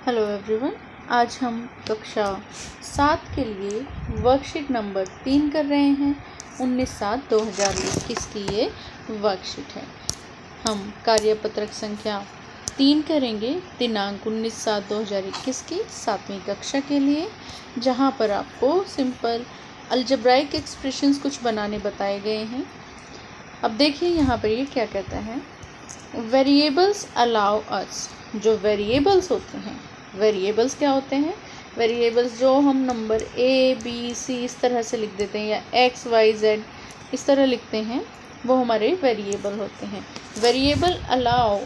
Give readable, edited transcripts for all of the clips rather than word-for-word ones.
Hello everyone. आज हम कक्षा 7 के लिए वर्कशीट नंबर 3 कर रहे हैं। 19/7/2021 की ये वर्कशीट है। हम कार्यपत्रक संख्या 3 करेंगे दिनांक 19/7/2021 की 7वीं कक्षा के लिए, जहां पर आपको सिंपल अलजेब्राइक एक्सप्रेशंस कुछ बनाने बताए गए हैं। अब देखिए यहाँ पर ये क्या कहता है। वेरिएबल्स अलाउ अस, जो वेरिएबल्स होते हैं, वेरिएबल्स क्या होते हैं? वेरिएबल्स जो हम नंबर A, B, C इस तरह से लिख देते हैं या X, Y, Z इस तरह लिखते हैं, वो हमारे वेरिएबल होते हैं। Variable allow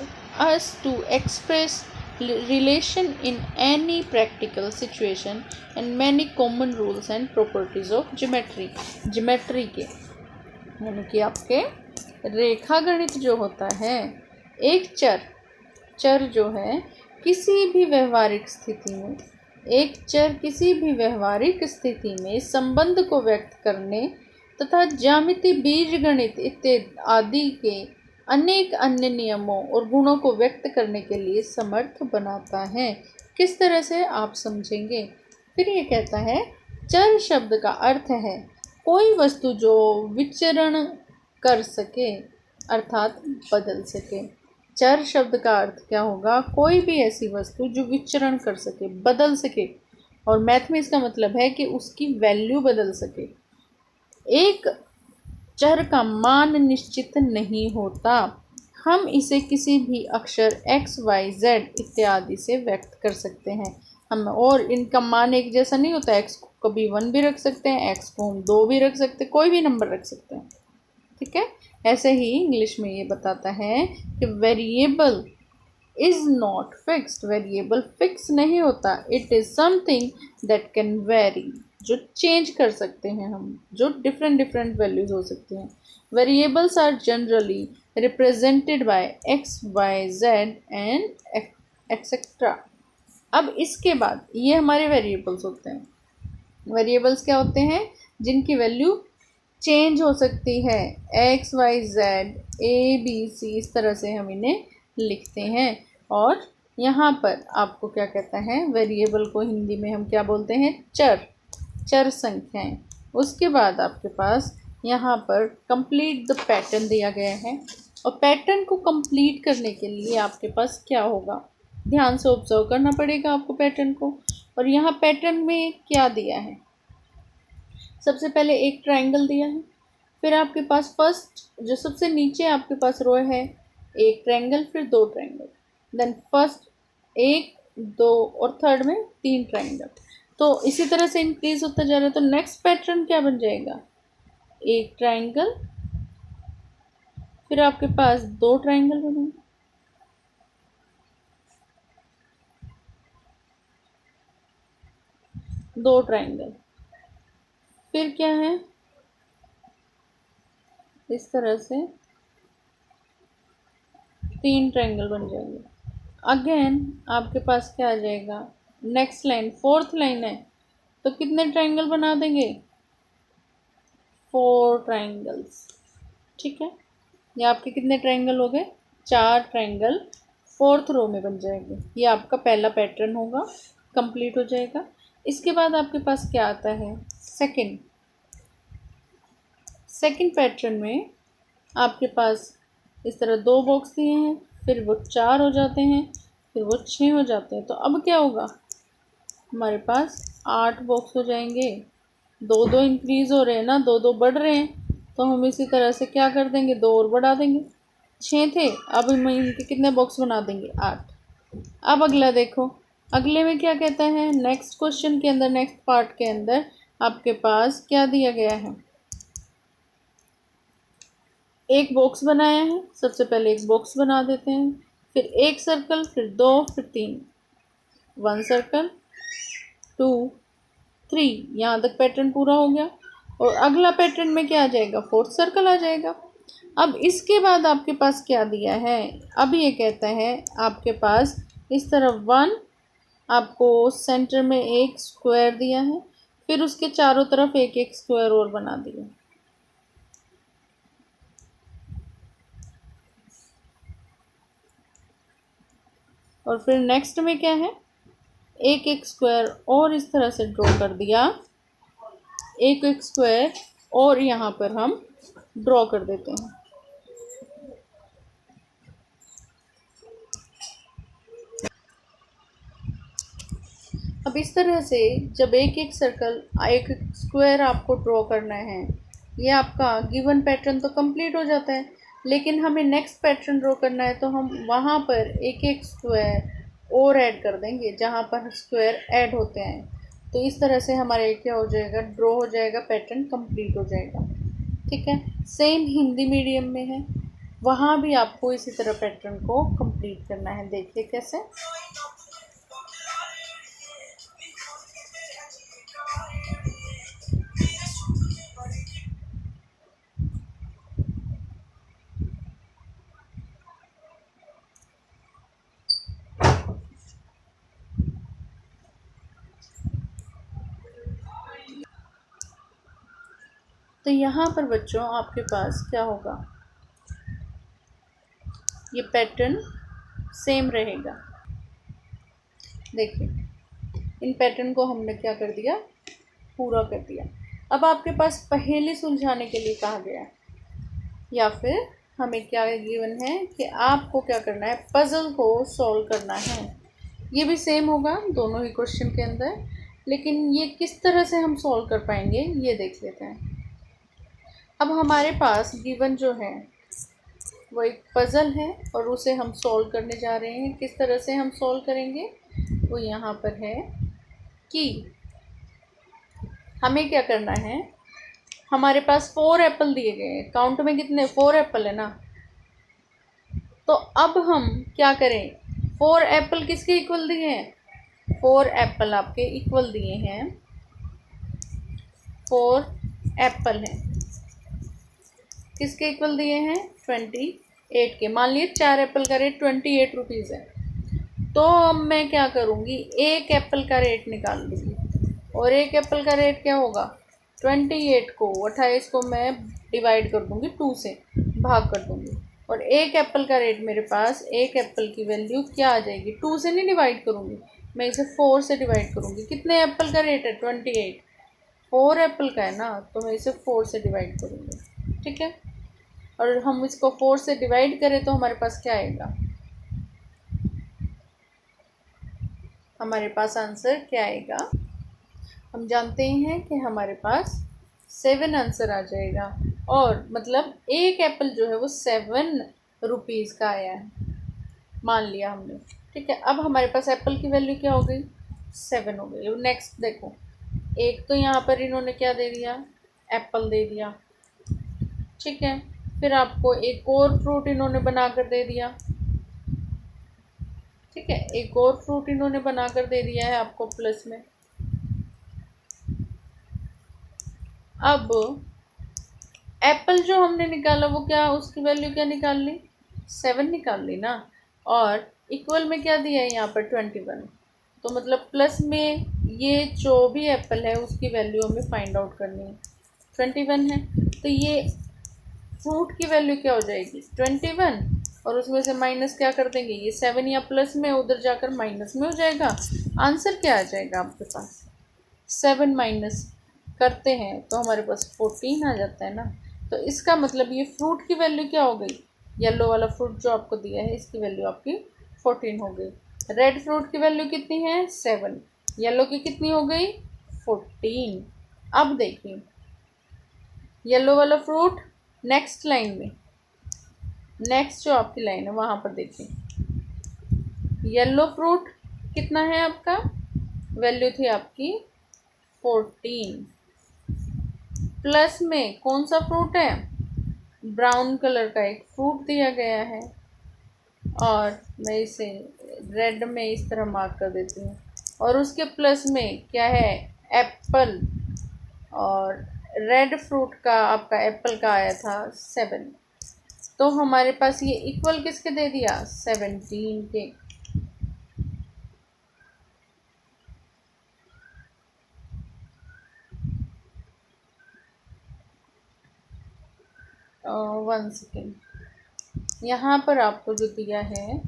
us to express relation in any practical situation and many common rules and properties of geometry. Geometry के यानी कि आपके रेखा गणित जो होता है, एक चर जो है किसी भी व्यवहारिक स्थिति में संबंध को व्यक्त करने तथा ज्यामिति, बीजगणित इत्यादि के अनेक अन्य नियमों और गुणों को व्यक्त करने के लिए समर्थ बनाता है। किस तरह से आप समझेंगे। फिर ये कहता है चर शब्द का अर्थ है कोई वस्तु जो विचरण कर सके अर्थात बदल सके। चर शब्द का अर्थ क्या होगा? कोई भी ऐसी वस्तु जो विचरण कर सके, बदल सके, और मैथ में इसका मतलब है कि उसकी वैल्यू बदल सके। एक चर का मान निश्चित नहीं होता, हम इसे किसी भी अक्षर X, Y, Z इत्यादि से व्यक्त कर सकते हैं। और इनका मान एक जैसा नहीं होता। X को कभी 1 भी रख सकते हैं, X को हम 2 भी रख सकते हैं, कोई भी नंबर रख सकते हैं। ठीक है। ऐसे ही इंग्लिश में ये बताता है कि variable is not fixed, variable fix नहीं होता। It is something that can very, जो चेंज कर सकते हैं हम, जो डिफरेंट वैल्यूज हो सकती हैं। Variables are generally represented by X, Y, Z and etcetera. अब इसके बाद ये हमारे वेरिएबल्स होते हैं। वेरिएबल्स क्या होते हैं? जिनकी वैल्यू चेंज हो सकती है। X, Y, Z, A, B, C इस तरह से हम इन्हें लिखते हैं। और यहाँ पर आपको क्या कहता है? वेरिएबल को हिंदी में हम क्या बोलते हैं? चर संख्याएं। उसके बाद आपके पास यहाँ पर कंप्लीट द पैटर्न दिया गया है, और पैटर्न को कंप्लीट करने के लिए आपके पास क्या होगा? ध्यान से ऑब्जर्व करना पड़ेगा आपको पैटर्न को। और यहाँ पैटर्न में क्या दिया है? सबसे पहले एक ट्रायंगल दिया है, फिर आपके पास फर्स्ट जो सबसे नीचे आपके पास रो है, एक ट्रायंगल, फिर 2 ट्रायंगल, देन फर्स्ट 1, 2 और थर्ड में 3 ट्रायंगल। तो इसी तरह से इंक्रीज होता जा रहा है। तो नेक्स्ट पैटर्न क्या बन जाएगा? एक ट्रायंगल, फिर आपके पास 2 ट्रायंगल बनेंगे, दो ट्रायंगल, फिर क्या है? इस तरह से 3 ट्रायंगल बन जाएंगे। अगेन आपके पास क्या आ जाएगा? नेक्स्ट लाइन, 4th लाइन है, तो कितने ट्रायंगल बना देंगे? 4 ट्रायंगल्स। ठीक है। ये आपके कितने ट्रायंगल हो गए? 4 ट्रायंगल 4th रो में बन जाएंगे। ये आपका पहला पैटर्न होगा, कंप्लीट हो जाएगा। इसके बाद आपके पास क्या आता है? सेकंड पैटर्न में आपके पास इस तरह 2 बॉक्स दिए हैं, फिर वो 4 हो जाते हैं, फिर वो 6 हो जाते हैं। तो अब क्या होगा? हमारे पास 8 बॉक्स हो जाएंगे। 2 इंक्रीज हो रहे हैं ना, 2 बढ़ रहे हैं, तो हम इसी तरह से क्या कर देंगे? 2 और बढ़ा देंगे। 6 थे, अब हम इनके कितने बॉक्स बना देंगे? 8। अब अगला देखो, अगले में क्या कहता है? नेक्स्ट क्वेश्चन के अंदर, नेक्स्ट पार्ट के अंदर आपके पास क्या दिया गया है? एक बॉक्स बनाया है। सबसे पहले एक बॉक्स बना देते हैं, फिर एक सर्कल, फिर 2, फिर 3, 1 सर्कल, 2, 3, यहाँ तक पैटर्न पूरा हो गया। और अगला पैटर्न में क्या आ जाएगा? 4th सर्कल आ जाएगा। अब इसके बाद आपके पास क्या दिया है? अब ये कहता है आपके पास इस तरफ 1, आपको सेंटर में एक स्क्वायर दिया है, फिर उसके चारों तरफ एक एक स्क्वायर और बना दिया। और फिर नेक्स्ट में क्या है? एक एक स्क्वायर और इस तरह से ड्रॉ कर दिया, एक एक स्क्वायर और यहाँ पर हम ड्रॉ कर देते हैं। अब इस तरह से जब एक एक सर्कल, एक एक स्क्वायर आपको ड्रॉ करना है, ये आपका गिवन पैटर्न तो कंप्लीट हो जाता है। लेकिन हमें नेक्स्ट पैटर्न ड्रॉ करना है तो हम वहाँ पर एक एक स्क्वायर और ऐड कर देंगे जहाँ पर स्क्वायर ऐड होते हैं। तो इस तरह से हमारे क्या हो जाएगा, ड्रॉ हो जाएगा, पैटर्न कंप्लीट हो जाएगा। ठीक है, सेम हिंदी मीडियम में है, वहाँ भी आपको इसी तरह पैटर्न को कंप्लीट करना है। देखिए कैसे। तो यहाँ पर बच्चों आपके पास क्या होगा, ये पैटर्न सेम रहेगा। देखिए, इन पैटर्न को हमने क्या कर दिया, पूरा कर दिया। अब आपके पास पहेली सुलझाने के लिए कहा गया है, या फिर हमें क्या गिवन है कि आपको क्या करना है, पजल को सॉल्व करना है। ये भी सेम होगा दोनों ही क्वेश्चन के अंदर, लेकिन ये किस तरह से हम सॉल्व कर पाएंगे ये देख लेते हैं। अब हमारे पास गिवन जो है वो एक पज़ल है और उसे हम सॉल्व करने जा रहे हैं। किस तरह से हम सॉल्व करेंगे, वो यहाँ पर है कि हमें क्या करना है, हमारे पास 4 एप्पल दिए गए हैं। काउंट में कितने, 4 एप्पल है ना। तो अब हम क्या करें, 4 एप्पल किसके इक्वल दिए हैं, 4 एप्पल आपके इक्वल दिए हैं, 4 एप्पल हैं, किसके इक्वल दिए हैं, 28 के। मान लिए 4 एप्पल का रेट 28 रुपीज़ है। तो अब मैं क्या करूँगी, एक एप्पल का रेट निकाल लूँगी, और एक एप्पल का रेट क्या होगा, 28 को 28 को मैं डिवाइड कर दूँगी, 2 से भाग कर दूँगी, और एक एप्पल का रेट मेरे पास, एक एप्पल की वैल्यू क्या आ जाएगी, 2 से नहीं डिवाइड करूँगी, मैं इसे 4 से डिवाइड करूँगी। कितने एप्पल का रेट है, 28, 4 एप्पल का है ना, तो मैं इसे 4 से डिवाइड करूँगी। ठीक है, और हम इसको 4 से डिवाइड करें तो हमारे पास क्या आएगा, हमारे पास आंसर क्या आएगा, हम जानते हैं कि हमारे पास 7 आंसर आ जाएगा। और मतलब एक एप्पल जो है वो 7 रुपीज़ का आया है, मान लिया हमने। ठीक है, अब हमारे पास एप्पल की वैल्यू क्या हो गई, 7 हो गई। नेक्स्ट देखो, एक तो यहाँ पर इन्होंने क्या दे दिया, एप्पल दे दिया। ठीक है, फिर आपको एक और फ्रूट इन्होंने बना कर दे दिया। ठीक है, एक और फ्रूट इन्होंने बना कर दे दिया है आपको प्लस में। अब एप्पल जो हमने निकाला वो क्या, उसकी वैल्यू क्या निकाल ली, 7 निकाल ली ना, और इक्वल में क्या दिया है यहाँ पर 21। तो मतलब प्लस में ये जो भी एप्पल है उसकी वैल्यू हमें फाइंड आउट करनी है, 21 है। तो ये फ्रूट की वैल्यू क्या हो जाएगी, 21, और उसमें से माइनस क्या कर देंगे, ये 7 या प्लस में उधर जाकर माइनस में हो जाएगा। आंसर क्या आ जाएगा आपके पास, 7 माइनस करते हैं तो हमारे पास 14 आ जाता है ना। तो इसका मतलब ये फ्रूट की वैल्यू क्या हो गई, येलो वाला फ्रूट जो आपको दिया है इसकी वैल्यू आपकी 14 हो गई। रेड फ्रूट की वैल्यू कितनी है, 7, येलो की कितनी हो गई, 14। अब देखिए येलो वाला फ्रूट नेक्स्ट लाइन में, नेक्स्ट जो आपकी लाइन है वहाँ पर देखिए, येलो फ्रूट कितना है आपका, वैल्यू थी आपकी 14, प्लस में कौन सा फ्रूट है, ब्राउन कलर का एक फ्रूट दिया गया है, और मैं इसे रेड में इस तरह मार्क कर देती हूँ, और उसके प्लस में क्या है, एप्पल, और रेड फ्रूट का आपका एप्पल का आया था 7। तो हमारे पास ये इक्वल किसके दे दिया, 17 के। वन सेकेंड, यहाँ पर आपको जो दिया है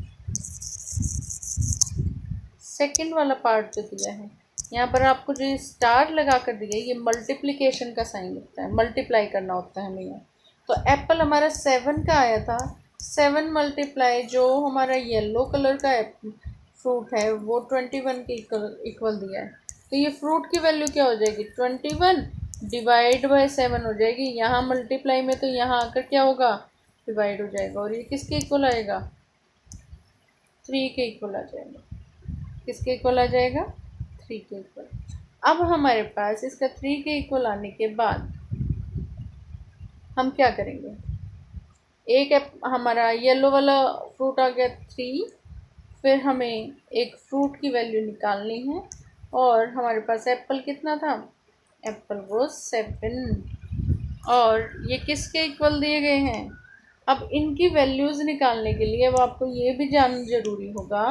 सेकंड वाला पार्ट जो दिया है, यहाँ पर आपको जो ये स्टार लगा कर दिया है, ये मल्टीप्लिकेशन का साइन होता है, मल्टीप्लाई करना होता है हमें यहाँ। तो एप्पल हमारा 7 का आया था, 7 मल्टीप्लाई जो हमारा येलो कलर का फ्रूट है वो 21 के इक्वल दिया है। तो ये फ्रूट की वैल्यू क्या हो जाएगी, 21 डिवाइड बाय 7 हो जाएगी। यहाँ मल्टीप्लाई में तो यहाँ आकर क्या होगा, डिवाइड हो जाएगा, और ये किसके इक्वल आएगा, 3 के इक्वल आ जाएगा। किसके इक्वल आ जाएगा, 3 के इक्वल। अब हमारे पास इसका 3 के इक्वल आने के बाद हम क्या करेंगे, एक हमारा येलो वाला फ्रूट आ गया 3, फिर हमें एक फ्रूट की वैल्यू निकालनी है, और हमारे पास एप्पल कितना था, एप्पल वो 7, और ये किसके इक्वल दिए गए हैं। अब इनकी वैल्यूज़ निकालने के लिए अब आपको ये भी जानना ज़रूरी होगा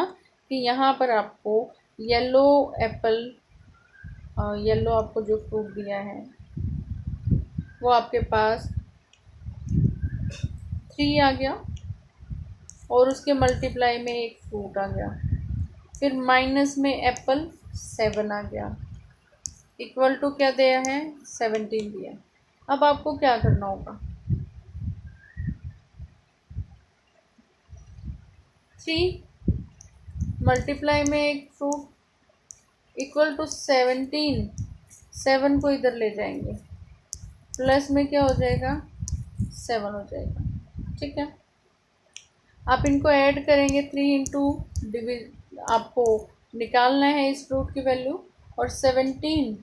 कि यहाँ पर आपको येलो एप्पल, येलो आपको जो फ्रूट दिया है वो आपके पास 3 आ गया, और उसके मल्टीप्लाई में एक फ्रूट आ गया, फिर माइनस में एप्पल 7 आ गया, इक्वल टू क्या दिया है, 17 दिया। अब आपको क्या करना होगा, 3 मल्टीप्लाई में एक फ्रूट इक्वल टू 17, 7 को इधर ले जाएंगे, प्लस में क्या हो जाएगा, 7 हो जाएगा। ठीक है, आप इनको ऐड करेंगे, 3 इंटू आपको निकालना है इस फ्रूट की वैल्यू, और 17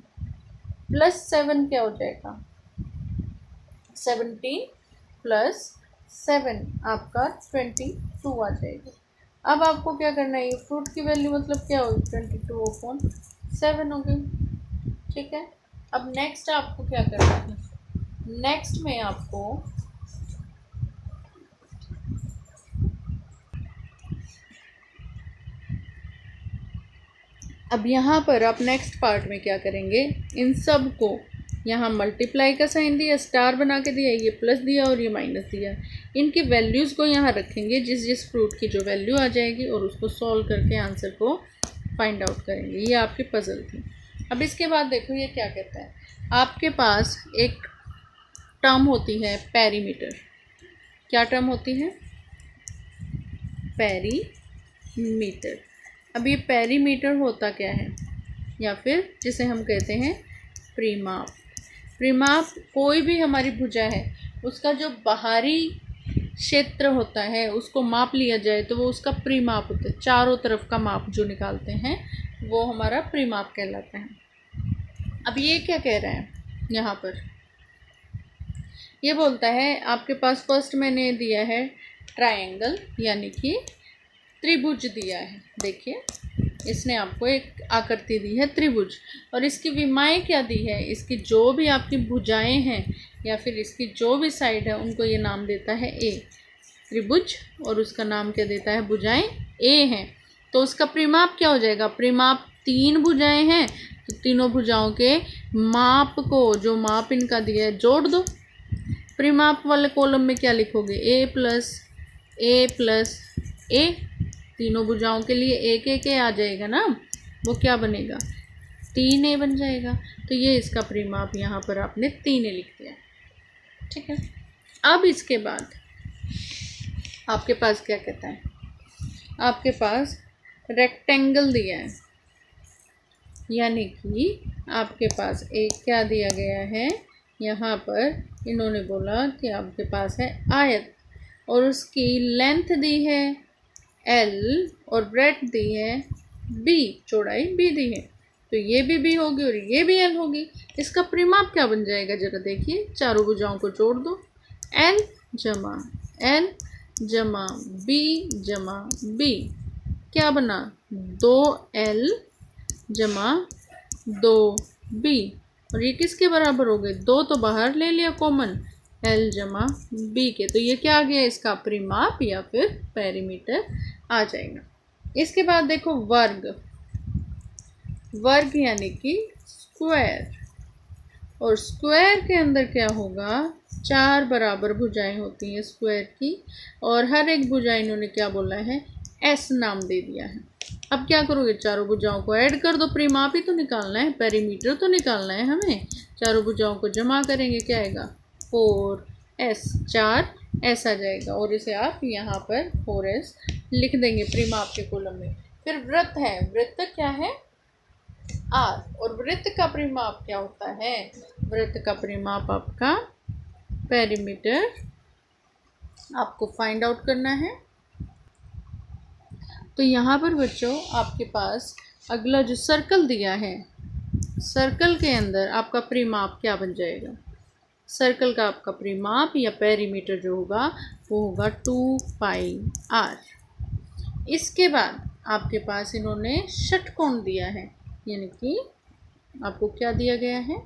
प्लस 7 क्या हो जाएगा, 17 प्लस 7 आपका 22 आ जाएगा। अब आपको क्या करना है, ये फ्रूट की वैल्यू मतलब क्या होगी, 22/7 हो गई। ठीक है, अब नेक्स्ट आपको क्या करना है, नेक्स्ट में आपको अब यहाँ पर आप नेक्स्ट पार्ट में क्या करेंगे, इन सब को यहाँ मल्टीप्लाई का साइन दिया, स्टार बना के दिया, ये प्लस दिया और ये माइनस दिया, इनकी वैल्यूज़ को यहाँ रखेंगे, जिस जिस फ्रूट की जो वैल्यू आ जाएगी, और उसको सॉल्व करके आंसर को फाइंड आउट करेंगे। ये आपकी पजल थी। अब इसके बाद देखो ये क्या कहता है, आपके पास एक टर्म होती है पेरीमीटर। क्या टर्म होती है, पेरीमीटर। अब ये पेरीमीटर होता क्या है, या फिर जिसे हम कहते हैं परिमाप। परिमाप कोई भी हमारी भुजा है उसका जो बाहरी क्षेत्र होता है उसको माप लिया जाए तो वो उसका परिमाप होता है। चारों तरफ का माप जो निकालते हैं वो हमारा परिमाप कहलाता है। अब ये क्या कह रहा है यहाँ पर, ये बोलता है आपके पास फर्स्ट मैंने दिया है ट्रायंगल यानी कि त्रिभुज दिया है। देखिए इसने आपको एक आकृति दी है त्रिभुज, और इसकी विमाएं क्या दी है, इसकी जो भी आपकी भुजाएं हैं या फिर इसकी जो भी साइड है उनको ये नाम देता है ए, त्रिभुज, और उसका नाम क्या देता है, भुजाएं ए हैं। तो उसका परिमाप क्या हो जाएगा, परिमाप 3 भुजाएं हैं तो तीनों भुजाओं के माप को, जो माप इनका दिया है, जोड़ दो। परिमाप वाले कॉलम में क्या लिखोगे, ए प्लस ए, तीनों भुजाओं के लिए एक एक आ जाएगा ना, वो क्या बनेगा, 3a बन जाएगा। तो ये इसका परिमाप यहाँ पर आपने 3a लिख दिया। ठीक है, अब इसके बाद आपके पास क्या कहता है, आपके पास रेक्टेंगल दिया है, यानी कि आपके पास एक क्या दिया गया है, यहाँ पर इन्होंने बोला कि आपके पास है आयत, और उसकी लेंथ दी है L और ब्रेड्थ दी है B, चौड़ाई B दी है, तो ये भी B होगी और ये भी L होगी। इसका परिमाप क्या बन जाएगा, जरा देखिए, चारों भुजाओं को जोड़ दो, L जमा B जमा B, क्या बना, 2L जमा 2B, और ये किसके बराबर हो गए, 2 तो बाहर ले लिया कॉमन, L जमा B के, तो ये क्या आ गया, इसका परिमाप या फिर पेरीमीटर आ जाएगा। इसके बाद देखो वर्ग यानी कि स्क्वायर, और स्क्वायर के अंदर क्या होगा, 4 बराबर भुजाएं होती हैं स्क्वायर की, और हर एक भुजा इन्होंने क्या बोला है, S नाम दे दिया है। अब क्या करोगे, चारों भुजाओं को ऐड कर दो, परिमाप ही तो निकालना है, पेरीमीटर तो निकालना है हमें। चारों भुजाओं को जमा करेंगे, क्या आएगा 4s, 4s आ जाएगा, और इसे आप यहाँ पर 4s लिख देंगे परिमाप के कॉलम में। फिर वृत्त है, वृत्त क्या है r, और वृत्त का परिमाप क्या होता है, वृत्त का परिमाप आपका पेरीमीटर आपको फाइंड आउट करना है। तो यहाँ पर बच्चों आपके पास अगला जो सर्कल दिया है, सर्कल के अंदर आपका परिमाप क्या बन जाएगा, सर्कल का आपका परिमाप या पेरीमीटर जो होगा वो होगा 2πr। इसके बाद आपके पास इन्होंने षटकोण दिया है, यानी कि आपको क्या दिया गया है,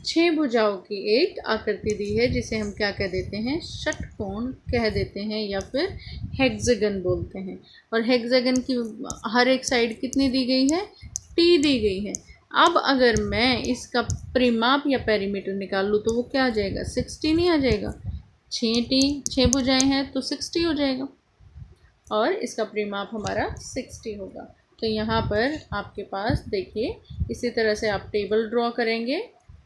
6 भुजाओं की एक आकृति दी है, जिसे हम क्या कह देते हैं, षटकोण कह देते हैं, या फिर हेक्सागन बोलते हैं। और हेक्सागन की हर एक साइड कितनी दी गई है, t दी गई है। अब अगर मैं इसका परिमाप या पेरीमीटर निकाल लूँ तो वो क्या आ जाएगा, 60 नहीं आ जाएगा, 6 भुजाएं हैं तो 60 हो जाएगा, और इसका परिमाप हमारा 60 होगा। तो यहाँ पर आपके पास देखिए, इसी तरह से आप टेबल ड्रॉ करेंगे,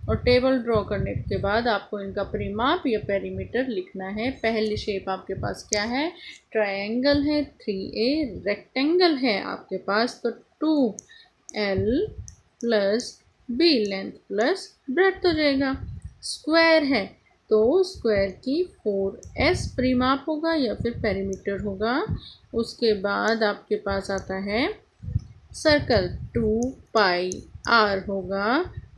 और टेबल ड्रॉ करने के बाद आपको इनका परिमाप या पेरीमीटर लिखना है। पहली शेप आपके पास क्या है, ट्रायंगल है, 3a, रेक्टेंगल है आपके पास तो 2l plus b, length plus breadth हो जाएगा। स्क्वायर है तो स्क्वायर की 4s परिमाप होगा या फिर पेरीमीटर होगा। उसके बाद आपके पास आता है सर्कल, 2πr होगा,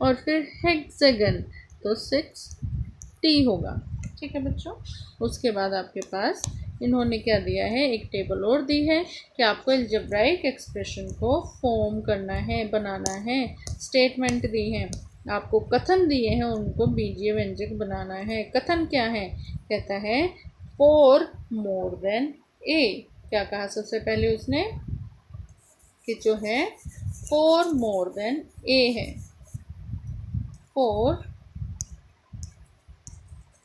और फिर हेक्सागन तो 6t होगा। ठीक है बच्चों। उसके बाद आपके पास इन्होंने क्या दिया है, एक टेबल और दी है कि आपको अलजेब्राइक एक्सप्रेशन को फॉर्म करना है, बनाना है। स्टेटमेंट दी है, आपको कथन दिए हैं, उनको बीजीय व्यंजक बनाना है। कथन क्या है, कहता है 4 मोर देन a। क्या कहा सबसे पहले उसने कि जो है 4 मोर देन a है, 4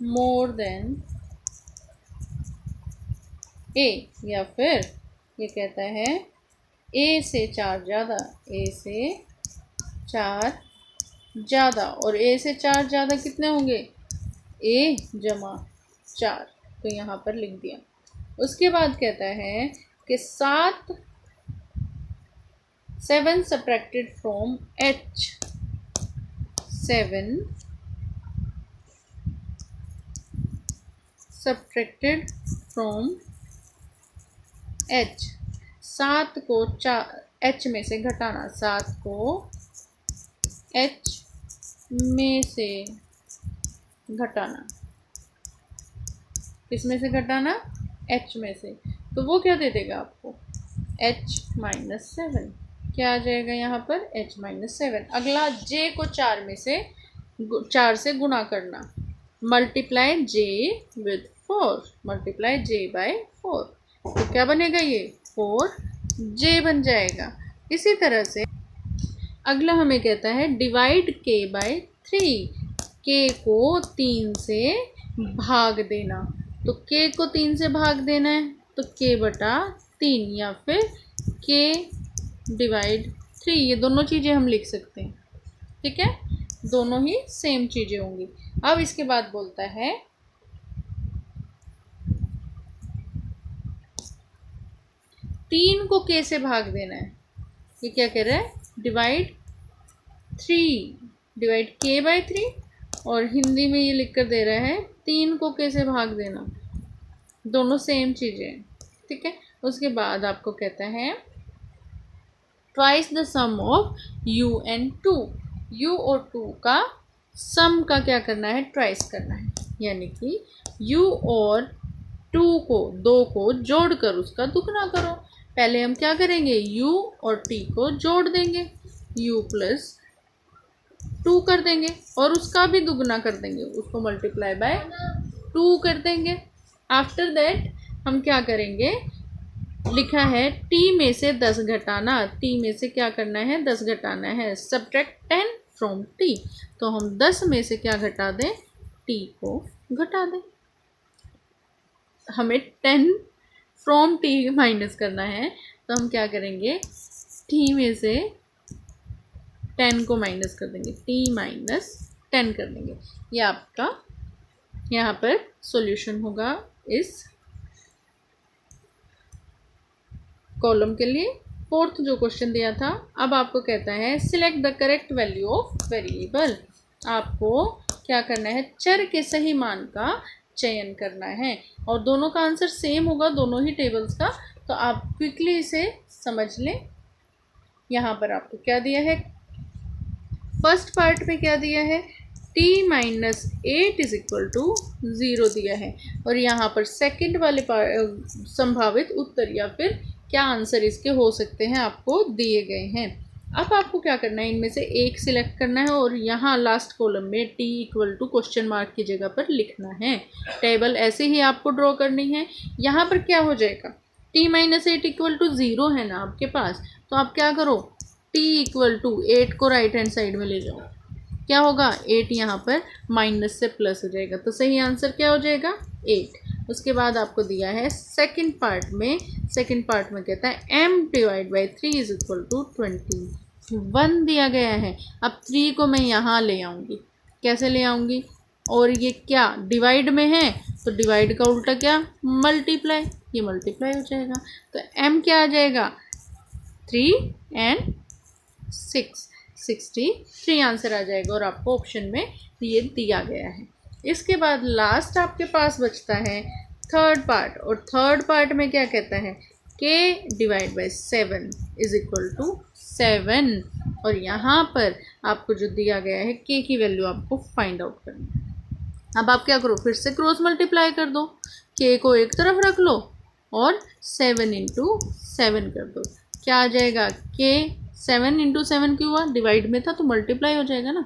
मोर देन a, या फिर ये कहता है a से 4 ज़्यादा, a से 4 ज़्यादा, और a से 4 ज़्यादा कितने होंगे, a जमा 4, तो यहाँ पर लिख दिया। उसके बाद कहता है कि 7 subtracted from h, 7 subtracted from h, 7 को h में से घटाना, 7 को h में से घटाना, किस में से घटाना, h में से, तो वो क्या दे देगा आपको h-7, क्या आ जाएगा यहाँ पर h-7। अगला j को 4 से गुणा करना, multiply j with 4, multiply j by 4, तो क्या बनेगा, ये 4j बन जाएगा। इसी तरह से अगला हमें कहता है डिवाइड k बाय 3, k को 3 से भाग देना, तो k को 3 से भाग देना है तो k बटा 3, या फिर k डिवाइड 3, ये दोनों चीज़ें हम लिख सकते हैं। ठीक है, दोनों ही सेम चीज़ें होंगी। अब इसके बाद बोलता है 3 को k से भाग देना है, ये क्या कह रहा है, डिवाइड k बाय 3, और हिंदी में ये लिख कर दे रहा है 3 को k से भाग देना, दोनों सेम चीज़ें हैं। ठीक है, उसके बाद आपको कहता है twice the sum of u and 2, u और 2 का सम का क्या करना है, ट्वाइस करना है, यानी कि u और 2 को जोड़कर उसका दुगना करो। पहले हम क्या करेंगे, u और t को जोड़ देंगे, u प्लस 2 कर देंगे, और उसका भी दुगना कर देंगे, उसको मल्टीप्लाई बाय 2 कर देंगे। आफ्टर दैट हम क्या करेंगे, लिखा है t में से 10 घटाना, t में से क्या करना है, 10 घटाना है, सब्ट्रैक्ट 10 फ्रॉम t, तो हम 10 में से क्या घटा दें, t को घटा दें। हमें 10 फ्रॉम टी माइनस करना है, तो हम क्या करेंगे, टी में से 10 को माइनस कर देंगे, टी माइनस 10 कर देंगे। ये आपका यहाँ पर सॉल्यूशन होगा इस कॉलम के लिए। फोर्थ जो क्वेश्चन दिया था, अब आपको कहता है select the correct value of variable. आपको क्या करना है, चर के सही मान का चयन करना है, और दोनों का आंसर सेम होगा, दोनों ही टेबल्स का, तो आप क्विकली इसे समझ लें। यहाँ पर आपको क्या दिया है, फर्स्ट पार्ट में क्या दिया है, t minus 8 is equal to 0 दिया है, और यहाँ पर सेकंड वाले संभावित उत्तर या फिर क्या आंसर इसके हो सकते हैं आपको दिए गए हैं। अब आपको क्या करना है, इनमें से एक सिलेक्ट करना है और यहाँ लास्ट कॉलम में t equal to question mark की जगह पर लिखना है। टेबल ऐसे ही आपको ड्रॉ करनी है। यहाँ पर क्या हो जाएगा, t माइनस 8 इक्वल टू 0 है ना आपके पास, तो आप क्या करो, t इक्वल टू 8 को राइट हैंड साइड में ले जाओ, क्या होगा, 8 यहाँ पर माइनस से प्लस हो जाएगा, तो सही आंसर क्या हो जाएगा, 8। उसके बाद आपको दिया है सेकंड पार्ट में कहता है m divide by 3 is equal to 21 दिया गया है। अब 3 को मैं यहाँ ले आऊँगी, कैसे ले आऊँगी, और ये क्या डिवाइड में है, तो डिवाइड का उल्टा क्या, मल्टीप्लाई, ये मल्टीप्लाई हो जाएगा, तो m क्या आ जाएगा, 3 and 6, 63 आंसर आ जाएगा, और आपको ऑप्शन में ये दिया गया है। इसके बाद लास्ट आपके पास बचता है थर्ड पार्ट, और थर्ड पार्ट में क्या कहता है, k divide by 7 is equal to 7, और यहाँ पर आपको जो दिया गया है k की वैल्यू आपको फाइंड आउट करनी है। अब आप क्या करो, फिर से क्रॉस मल्टीप्लाई कर दो, k को एक तरफ रख लो और 7 इंटू 7 कर दो, क्या आ जाएगा, k 7 इंटू 7 क्यों हुआ, डिवाइड में था तो मल्टीप्लाई हो जाएगा ना,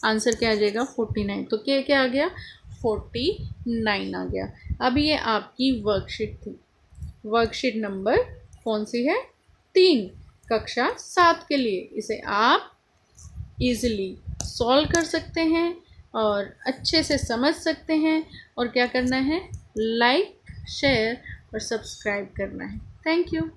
आंसर क्या आ जाएगा 49, तो k क्या आ गया 49 आ गया। अब ये आपकी वर्कशीट थी, वर्कशीट नंबर कौन सी है, 3, कक्षा 7 के लिए। इसे आप इजीली सॉल्व कर सकते हैं और अच्छे से समझ सकते हैं, और क्या करना है, लाइक, शेयर और सब्सक्राइब करना है। Thank you.